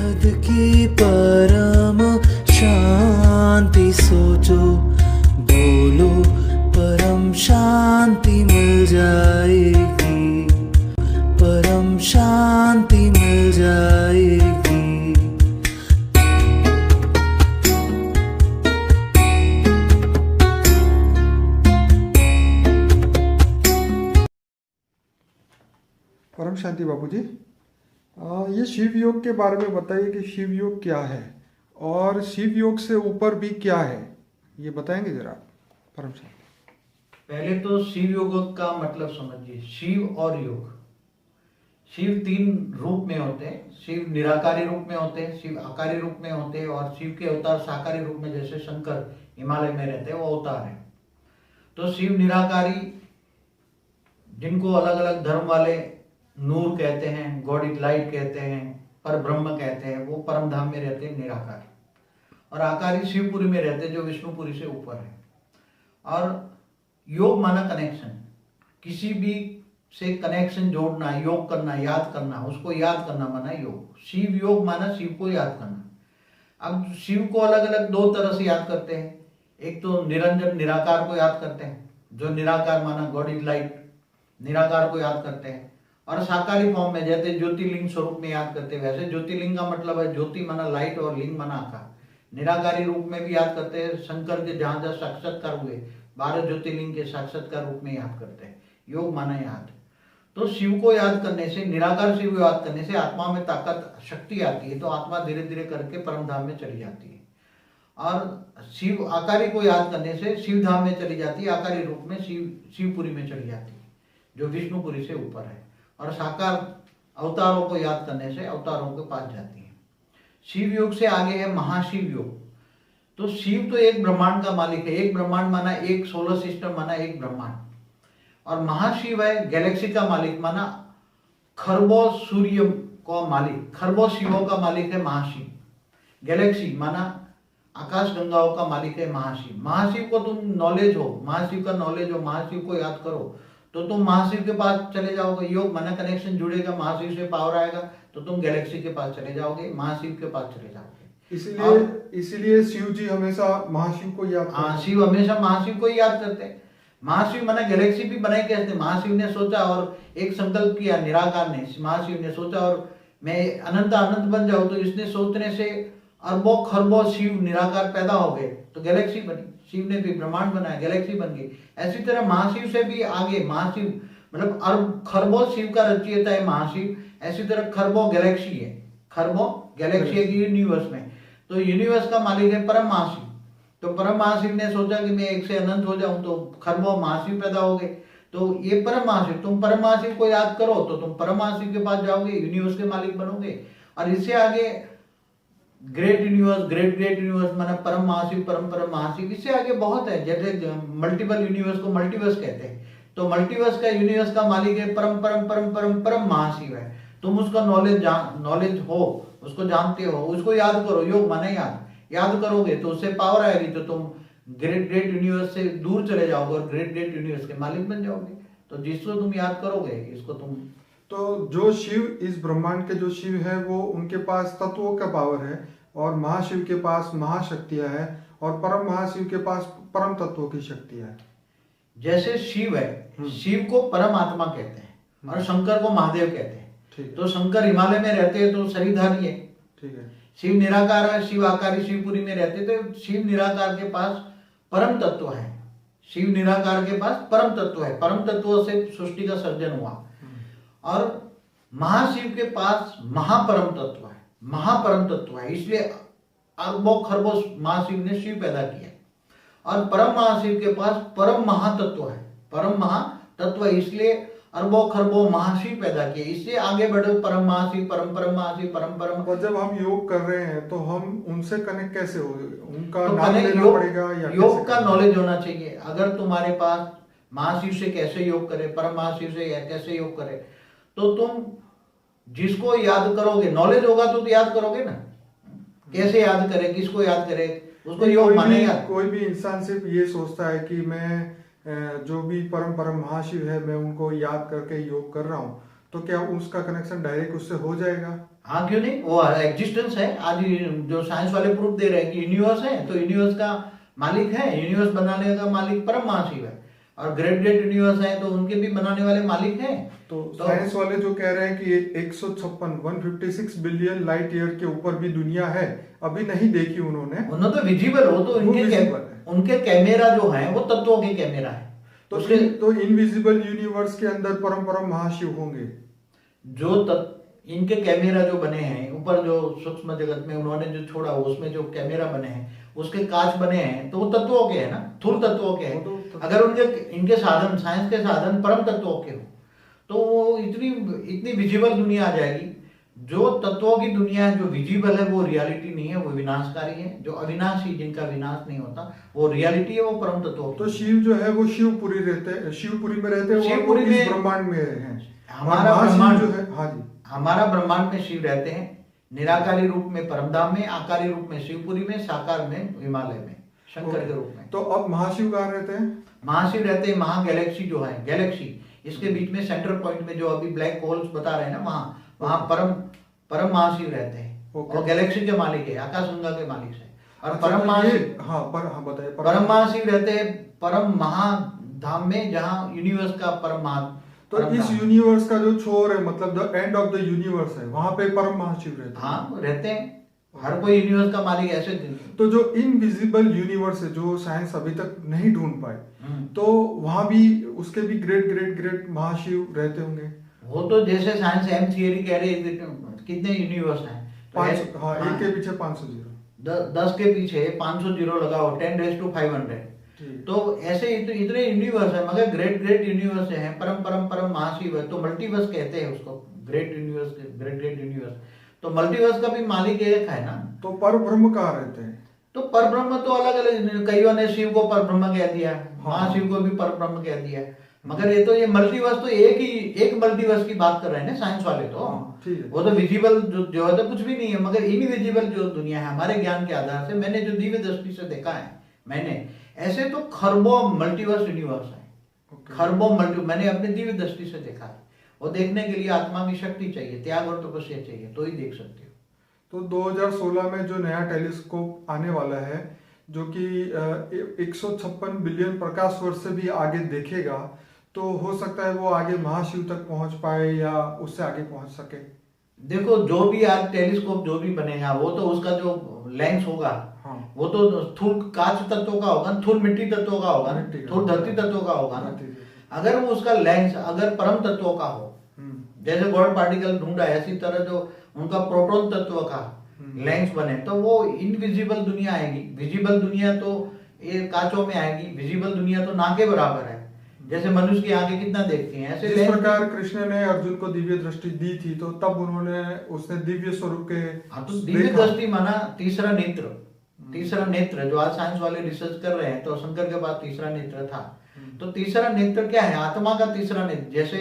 पद की परम शांति सोचो, बोलो परम शांति मिल जाएगी, परम शांति मिल जाएगी। परम शांति बाबू जी, ये शिव योग के बारे में बताइए कि शिव योग क्या है और शिव योग से ऊपर भी क्या है, ये बताएंगे जरा परम शांति। पहले तो शिव योग का मतलब समझिए। शिव और योग, शिव 3 रूप में होते हैं। शिव निराकारी रूप में होते हैं, शिव आकारी रूप में होते हैं, और शिव के अवतार साकारी रूप में, जैसे शंकर हिमालय में रहते हैं, वो अवतार है। तो शिव निराकारी, जिनको अलग अलग धर्म वाले नूर कहते हैं, गॉड इज लाइट कहते हैं, पर ब्रह्म कहते हैं, वो परम धाम में रहते हैं निराकारी। और आकारी शिवपुरी में रहते हैं, जो विष्णुपुरी से ऊपर है। और योग माना कनेक्शन, किसी भी से कनेक्शन जोड़ना, योग करना, याद करना, उसको याद करना माना योग। शिव योग माना शिव को याद करना। अब शिव को अलग अलग 2 तरह से याद करते हैं। एक तो निरंजन निराकार को याद करते हैं, जो निराकार माना गॉड इज लाइट, निराकार को याद करते हैं। और साकारी फॉर्म में, जैसे ज्योतिर्लिंग स्वरूप में याद करते हैं, वैसे ज्योतिर्लिंग का मतलब है ज्योति माना लाइट और लिंग माना आकार। निराकारी रूप में भी याद करते हैं, शंकर के जहां जहां साक्षात्कार हुए 12 ज्योतिर्लिंग के साक्षात्कार रूप में याद करते हैं। योग माना याद। तो शिव को याद करने से, निराकार शिव को याद करने से आत्मा में ताकत, शक्ति आती है। तो आत्मा धीरे धीरे करके परम धाम में चली जाती है। और शिव आकारी को याद करने से शिव धाम में चली जाती है, आकारी रूप में शिवपुरी में चली जाती है, जो विष्णुपुरी से ऊपर है। और साकार अवतारों को याद करने से अवतारों के पास जाती है। शिव योग से आगे है महाशिव योग। तो शिव तो एक ब्रह्मांड का मालिक है। एक ब्रह्मांड माना एक सोलर सिस्टम, माना एक ब्रह्मांड। और महाशिव है गैलेक्सी का मालिक, माना खरबों सूर्य का मालिक, खरबों शिवों का मालिक है महाशिव। गैलेक्सी माना आकाश गंगाओं का मालिक है महाशिव। महाशिव को तुम नॉलेज हो, महाशिव का नॉलेज हो, महाशिव को याद करो, तो तुम महाशिव के पास चले जाओगे। योग माना कनेक्शन जुड़ेगा, महाशिव से पावर आएगा, तो तुम गैलेक्सी के पास चले जाओगे, महाशिव के पास चले जाओगे। इसीलिए शिव जी हमेशा महाशिव को याद करते हैं। शिव हमेशा महाशिव को ही याद करते हैं। महाशिव माना गैलेक्सी भी बनाई कैसे? महाशिव ने सोचा और एक संकल्प किया, निराकार ने, महाशिव ने सोचा और मैं अनंत अनंत बन जाऊं। तो इसने सोचने से अरबों खरबों शिव निराकार पैदा हो गए, तो गैलेक्सी बनी। शिव ने भी ब्रह्मांड बनाया, गैलेक्सी बन गई। ऐसी तरह महाशिव से भी आगे, महाशिव मतलब अरब खरबों शिव का रचयिता है महाशिव। ऐसी तरह खरबों गैलेक्सी है, खरबों गैलेक्सी है यूनिवर्स में। तो यूनिवर्स का मालिक है परम महाशिव। तो परम महाशिव ने सोचा कि मैं एक से अनंत हो जाऊं, तो खरबों महाशिव पैदा हो गए। तो ये परम महाशिव, तुम परम महाशिव को याद करो तो तुम परम महाशिव के पास जाओगे, यूनिवर्स के मालिक बनोगे। और इससे आगे great universe, great great universe माना परम महाशिव, परम परम महाशिव। इससे आगे बहुत है, जैसे मल्टीपल यूनिवर्स को मल्टीवर्स कहते हैं। तो मल्टीवर्स का, यूनिवर्स का मालिक है परम परम परम परम परम महाशिव है। तुम उसका नॉलेज हो, उसको जानते हो, उसको याद करो। योग माने याद करोगे तो उससे पावर आएगी, तो तुम ग्रेट ग्रेट यूनिवर्स से दूर चले जाओगे और ग्रेट ग्रेट यूनिवर्स के मालिक बन जाओगे। तो जिसको तुम याद करोगे, इसको तुम। तो जो शिव, इस ब्रह्मांड के जो शिव है, वो उनके पास तत्वों का पावर है, और महाशिव के पास महाशक्तियां हैं, और परम महाशिव के पास परम तत्वों की शक्तियां हैं। जैसे शिव है, शिव को परमात्मा कहते हैं और शंकर को महादेव कहते हैं। तो शंकर हिमालय में रहते हैं, तो शरीरधारी है। ठीक है। शिव निराकार है, शिव आकारी शिवपुरी में रहते थे। शिव निराकार के पास परम तत्व है, शिव निराकार के पास परम तत्व है। परम तत्वों से सृष्टि का सर्जन हुआ। और महाशिव के पास महापरम तत्व है, महापरम तत्व है। इसलिए अरबों खरबों महाशिव ने शिव पैदा किया। और परम महाशिव के पास परम महातत्व है, परम महातत्व, इसलिए अरबों खरबों महाशिव पैदा किए। इससे आगे बढ़े परम महाशिव, परम परम महाशिव, परम परम। और जब हम योग कर रहे हैं तो हम उनसे कनेक्ट कैसे हो, उनका तो नाम लेना पड़ेगा या योग का नॉलेज होना चाहिए। अगर तुम्हारे पास महाशिव से कैसे योग करे, परम महाशिव से कैसे योग करे, तो तुम जिसको याद करोगे, नॉलेज होगा तो याद करोगे ना। कैसे याद करे, किसको याद करे, उसको योग मानेगा। कोई भी इंसान सिर्फ ये सोचता है कि मैं जो भी परम परम महाशिव है, मैं उनको याद करके योग कर रहा हूँ, तो क्या उसका कनेक्शन डायरेक्ट उससे हो जाएगा? हाँ, क्यों नहीं, वो एग्जिस्टेंस है। आज जो साइंस वाले प्रूफ दे रहे हैं कि यूनिवर्स है, तो यूनिवर्स का मालिक है, यूनिवर्स बनाने का मालिक परम महाशिव है। और ग्रेट ग्रेट यूनिवर्स है तो उनके भी बनाने वाले मालिक हैं। तो साइंस वाले जो कह रहे हैं कि 156 बिलियन लाइट ईयर के ऊपर भी दुनिया है, अभी नहीं देखी उन्होंने तो विजिबल हो, तो उनके कैमरा जो है वो तत्वों के कैमरा है। तो इनविजिबल यूनिवर्स के अंदर परम परम महाशिव होंगे। जो इनके कैमरा जो बने हैं ऊपर, जो सूक्ष्म जगत में उन्होंने जो छोड़ा, उसमें जो कैमरा बने हैं, उसके कांच बने हैं, तो वो तत्वों के है ना, थूल तत्वों के हैं। अगर इनके साधन, साइंस के साधन परम तत्वों के हो, तो वो इतनी विजिबल दुनिया आ जाएगी। जो तत्वों की दुनिया है, जो विजिबल है, वो रियलिटी नहीं है, वो विनाशकारी है। जो अविनाशी, जिनका विनाश नहीं होता, वो रियलिटी है, वो परम तत्व। तो शिव जो है वो शिवपुरी में रहते हैं, शिवपुरी में ब्रह्मांड में हैं। हमारा ब्रह्मांड जो है, हाँ जी, हमारा ब्रह्मांड में शिव रहते हैं, निराकारी रूप में परमधाम में, आकारी रूप में शिवपुरी में, साकार में हिमालय में, शंकर के रूप में। तो अब महाशिव कहाँ रहते हैं? महाशिव रहते हैं महा गैलेक्सी जो है, गैलेक्सी, इसके बीच में सेंटर पॉइंट में जो अभी ब्लैक होल्स बता रहे हैं ना, वहां परम महाशिव रहते हैं। और गैलेक्सी के मालिक है, आकाशगंगा के मालिक है। और परम महाशिव, बताइए, परम महाशिव रहते हैं परम महाधाम में, जहाँ यूनिवर्स का परम महा। तो इस यूनिवर्स का जो छोर है, मतलब the end of the universe है, वहां पे परम महाशिव रहते हैं। हाँ, रहते हैं। हर कोई यूनिवर्स का मालिक ऐसे। तो जो इनविजिबल यूनिवर्स है, जो साइंस अभी तक नहीं ढूंढ पाए, तो वहां भी उसके भी ग्रेट ग्रेट ग्रेट महाशिव रहते होंगे। वो तो जैसे साइंस एम थियरी कह रही है, कितने यूनिवर्स हैं? 500, हाँ, एक के पीछे 500 जीरो, 10 के पीछे 500 जीरो लगाओ, 10⁵500। तो ऐसे इतने यूनिवर्स है, मगर ग्रेट ग्रेट यूनिवर्स है, परम परम परम महाशिव है। तो मल्टीवर्स कहते हैं उसको, great universe, great great universe. तो मल्टीवर्स का भी मालिक एक है ना। तो पर ब्रह्म कहाँ रहते हैं? तो पर ब्रह्म तो अलग अलग, कईयों ने शिव को पर ब्रह्म कह दिया, महाशिव को भी पर ब्रह्म कह दिया। मगर ये मल्टीवर्स तो एक मल्टीवर्स की बात कर रहे हैं ना साइंस वाले। तो वो तो विजिबल जो है तो कुछ भी नहीं है, मगर इनविजिबल जो दुनिया है, हमारे ज्ञान के आधार से, मैंने जो दिव्य दृष्टि से देखा है, ऐसे तो खरबों मल्टीवर्स यूनिवर्स है, खरबों मैंने अपने दिव्य दृष्टि से देखा है। और देखने के लिए आत्मा की शक्ति चाहिए, त्याग और तपस्या चाहिए, तो ही देख सकते हो। तो 2016 में जो नया टेलीस्कोप आने वाला है, जो कि 156 बिलियन प्रकाश वर्ष से भी आगे देखेगा, तो हो सकता है वो आगे महाशिव तक पहुंच पाए या उससे आगे पहुंच सके। देखो, जो भी आज टेलीस्कोप जो भी बनेगा, वो तो उसका जो लेंस होगा, वो तो स्थूल कांच तत्व का होगा, थूल मिट्टी तत्व का होगा, थूल धरती तत्व का होगा ना। अगर वो उसका लेंस अगर परम तत्व का हो, जैसे गॉड पार्टिकल ढूंढा है, इसी तरह जो उनका प्रोटॉन तत्व का लेंस बने, तो वो इनविजिबल दुनिया आएगी। विजिबल दुनिया तो ये कांचों में आएगी, विजिबल दुनिया तो ना के बराबर है। जैसे मनुष्य की आंखें कितना देखती हैं, ऐसे जिस प्रकार कृष्ण ने अर्जुन को दिव्य दृष्टि दी थी, तो तब उसने दिव्य स्वरूप के, तो दिव्य दृष्टि माना तीसरा नेत्र। तीसरा नेत्र जो आज साइंस वाले रिसर्च कर रहे हैं, तो शंकर के पास तीसरा नेत्र था। तो तीसरा नेत्र क्या है? आत्मा का तीसरा नेत्र। जैसे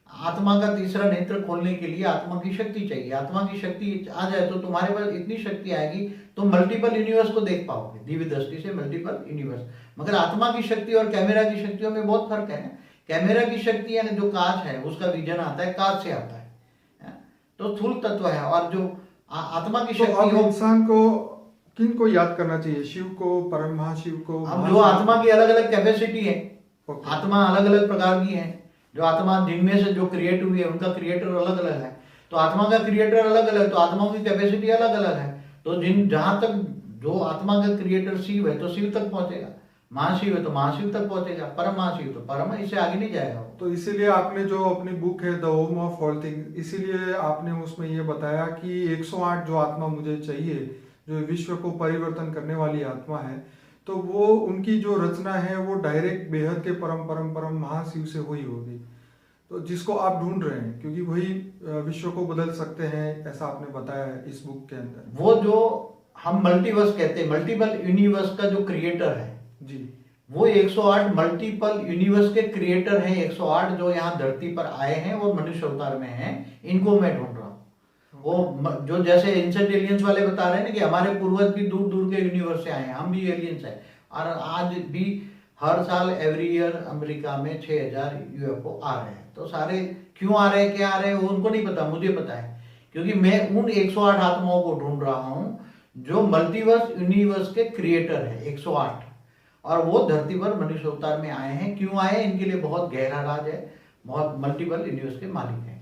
आत्मा का तीसरा नेत्र खोलने के लिए आत्मा की शक्ति चाहिए। आत्मा की शक्ति आ जाए तो तुम्हारे पास इतनी शक्ति आएगी, तो मल्टीपल यूनिवर्स को देख पाओगे दिव्य दृष्टि से, मल्टीपल यूनिवर्स। मगर आत्मा की शक्ति और कैमरा की शक्तियों में बहुत फर्क है। कैमरा की शक्ति यानी जो कांच है, उसका विजन आता है, कांच से आता है, तो स्थूल तत्व है। और जो आत्मा की शक्ति, इंसान को किन को याद करना चाहिए? शिव को, परम महाशिव को? अब जो आत्मा की अलग अलग कैपेसिटी है, आत्मा अलग अलग प्रकार की है। जो आत्मा जिनमें से जो क्रिएट हुई है, उनका क्रिएटर अलग अलग है। तो आत्मा का क्रिएटर अलग अलग, तो आत्माओं की कैपेसिटी अलग अलग है। तो जहां तक जो आत्मा का क्रिएटर शिव है, तो शिव तक पहुंचेगा। महाशिव है तो महाशिव तक पहुंचेगा। परम महाशिव तो परम है, इससे आगे नहीं जाएगा। तो इसीलिए आपने जो अपनी बुक है the home of all things, इसीलिए आपने उसमें ये बताया कि 108 जो आत्मा मुझे चाहिए, जो विश्व को परिवर्तन करने वाली आत्मा है, तो वो उनकी जो रचना है वो डायरेक्ट बेहद के परम परम परम महाशिव से हुई होगी, तो जिसको आप ढूंढ रहे हैं, क्योंकि वही विश्व को बदल सकते हैं, ऐसा आपने बताया है इस बुक के अंदर। वो जो हम मल्टीवर्स कहते हैं, मल्टीपल यूनिवर्स का जो क्रिएटर है जी, वो 108 मल्टीपल यूनिवर्स के क्रिएटर हैं। 108 जो यहाँ धरती पर आए हैं और मनुष्य अवतार में हैं, इनको मैं ढूंढ रहा हूँ। वो जो जैसे एंशिएंट एलियंस वाले बता रहे हैं ना कि हमारे पूर्वज भी दूर दूर के यूनिवर्स से आए हैं, हम भी एलियंस हैं। और आज भी हर साल एवरी ईयर अमेरिका में 6000 यूएफओ आ रहे हैं। तो सारे क्यों आ रहे हैं, क्या आ रहे हैं, वो उनको नहीं पता, मुझे पता है, क्योंकि मैं उन 108 आत्माओं को ढूंढ रहा हूँ जो मल्टीवर्स यूनिवर्स के क्रिएटर है 108, और वो धरती पर मनुष्य अवतार में आए हैं। क्यों आए, इनके लिए बहुत गहरा राज है, बहुत मल्टीपल यूनिवर्स के मालिक हैं।